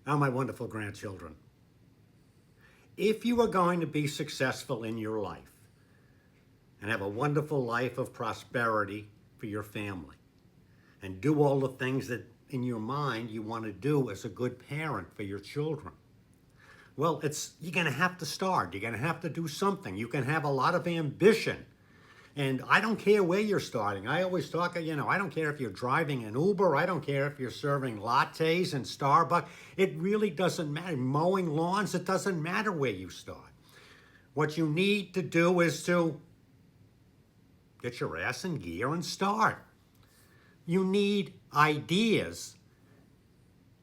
Oh, my wonderful grandchildren. If you are going to be successful in your life and have a wonderful life of prosperity for your family and do all the things that in your mind you want to do as a good parent for your children, well, you're going to have to start. You're going to have to do something. You can have a lot of ambition. And I don't care where you're starting. I always talk, I don't care if you're driving an Uber. I don't care if you're serving lattes in Starbucks. It really doesn't matter. Mowing lawns, it doesn't matter where you start. What you need to do is to get your ass in gear and start. You need ideas.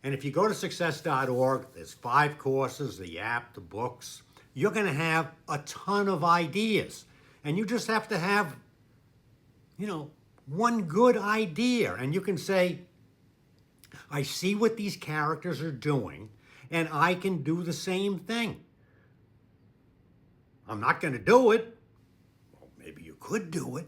And if you go to success.org, there's 5 courses, the app, the books. You're going to have a ton of ideas. And you just have to have, one good idea. And you can say, I see what these characters are doing, and I can do the same thing. I'm not going to do it. Well, maybe you could do it.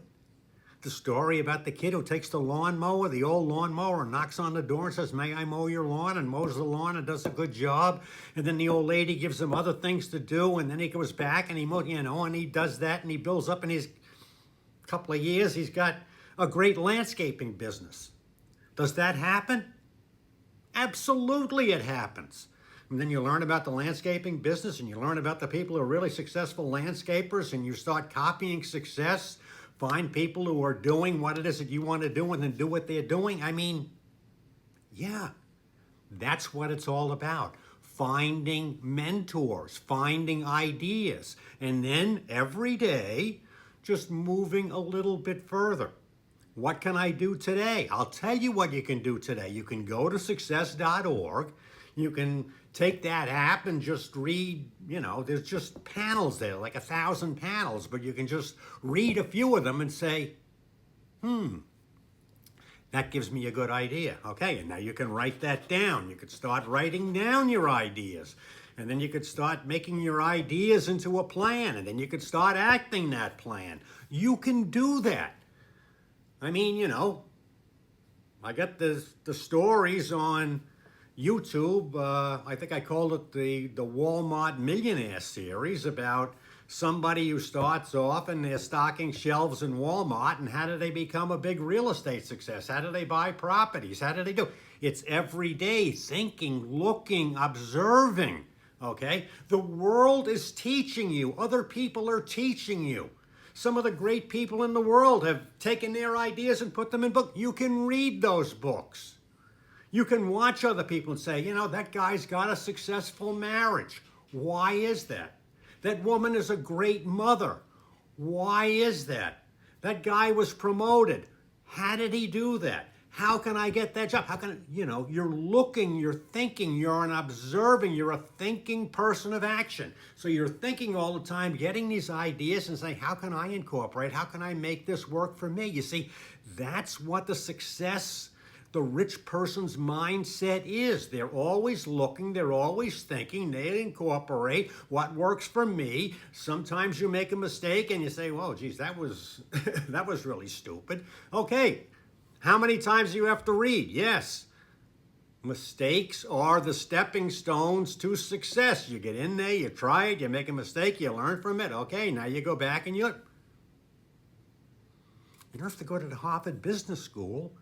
The story about the kid who takes the lawnmower, the old lawnmower, and knocks on the door and says, may I mow your lawn? And mows the lawn and does a good job. And then the old lady gives him other things to do. And then he goes back and he mows, and he does that and he builds up in his couple of years. He's got a great landscaping business. Does that happen? Absolutely it happens. And then you learn about the landscaping business and you learn about the people who are really successful landscapers and you start copying success. Find people who are doing what it is that you want to do and then do what they're doing. I mean, yeah, that's what it's all about. Finding mentors, finding ideas, and then every day just moving a little bit further. What can I do today? I'll tell you what you can do today. You can go to success.org. You can take that app and just read, there's just panels there, like 1,000 panels, but you can just read a few of them and say, that gives me a good idea. Okay, and now you can write that down. You could start writing down your ideas. And then you could start making your ideas into a plan. And then you could start acting that plan. You can do that. I mean, I got the stories on YouTube. I think I called it the Walmart Millionaire series about somebody who starts off and they're stocking shelves in Walmart, and how do they become a big real estate success? How do they buy properties? How do they do? It's every day thinking, looking, observing. Okay? The world is teaching you. Other people are teaching you. Some of the great people in the world have taken their ideas and put them in books. You can read those books. You can watch other people and say, that guy's got a successful marriage. Why is that? That woman is a great mother. Why is that? That guy was promoted. How did he do that? How can I get that job? How can, you're looking, you're thinking, you're an observing, you're a thinking person of action. So you're thinking all the time, getting these ideas and saying, how can I incorporate? How can I make this work for me? You see, that's what the rich person's mindset is. They're always looking, they're always thinking, they incorporate what works for me. Sometimes you make a mistake and you say, whoa, geez, that was that was really stupid. Okay, how many times do you have to read? Yes. Mistakes are the stepping stones to success. You get in there, you try it, you make a mistake, you learn from it. Okay, now you go back and you don't have to go to the Harvard Business School.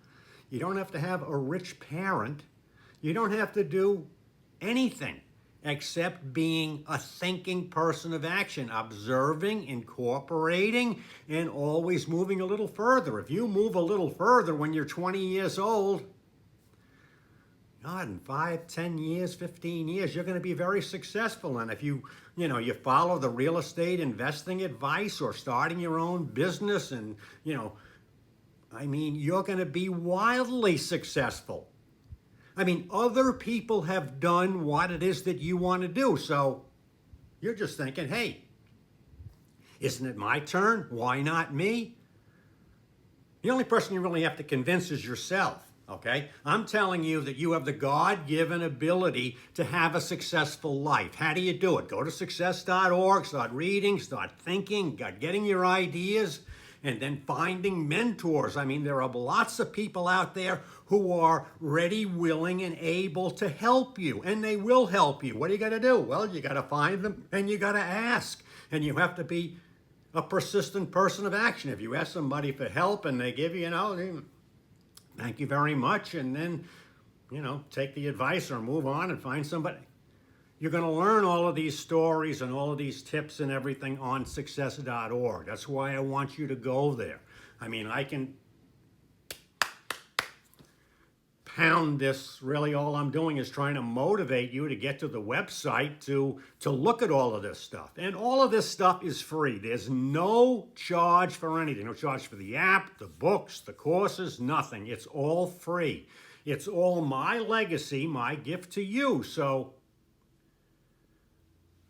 You don't have to have a rich parent. You don't have to do anything except being a thinking person of action, observing, incorporating, and always moving a little further. If you move a little further when you're 20 years old, God, in 5, 10 years, 15 years, you're going to be very successful. And if you follow the real estate investing advice or starting your own business and, you're going to be wildly successful. Other people have done what it is that you want to do. So you're just thinking, hey, isn't it my turn? Why not me? The only person you really have to convince is yourself, okay? I'm telling you that you have the God-given ability to have a successful life. How do you do it? Go to success.org, start reading, start thinking, start getting your ideas, and then finding mentors. I mean, there are lots of people out there who are ready, willing, and able to help you, and they will help you. What do you got to do? Well, you got to find them, and you got to ask, and you have to be a persistent person of action. If you ask somebody for help and they give you, thank you very much, and then, take the advice or move on and find somebody. You're going to learn all of these stories and all of these tips and everything on success.org. That's why I want you to go there. I mean, I can pound this. Really, all I'm doing is trying to motivate you to get to the website to look at all of this stuff. And all of this stuff is free. There's no charge for anything. No charge for the app, the books, the courses, nothing. It's all free. It's all my legacy, my gift to you. So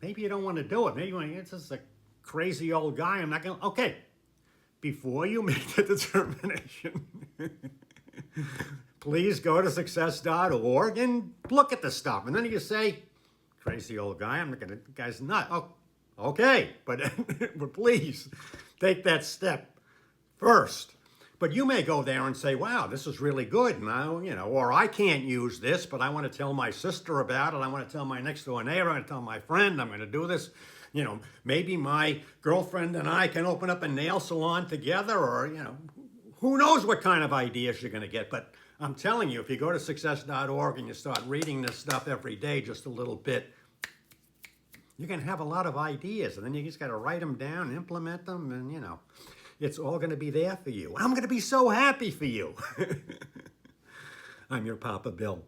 maybe you don't want to do it. Maybe you want to, it's just a crazy old guy. I'm not going to, okay. Before you make the determination, please go to success.org and look at the stuff. And then you say, crazy old guy, I'm not going to, the guy's not. Oh, okay, but, but please take that step first. But you may go there and say, wow, this is really good. Now, or I can't use this, but I want to tell my sister about it. I want to tell my next door neighbor. I want to tell my friend I'm going to do this. Maybe my girlfriend and I can open up a nail salon together, or, who knows what kind of ideas you're going to get. But I'm telling you, if you go to success.org and you start reading this stuff every day, just a little bit, you're going to have a lot of ideas. And then you just got to write them down, implement them, and, it's all going to be there for you. I'm going to be so happy for you. I'm your Papa Bill.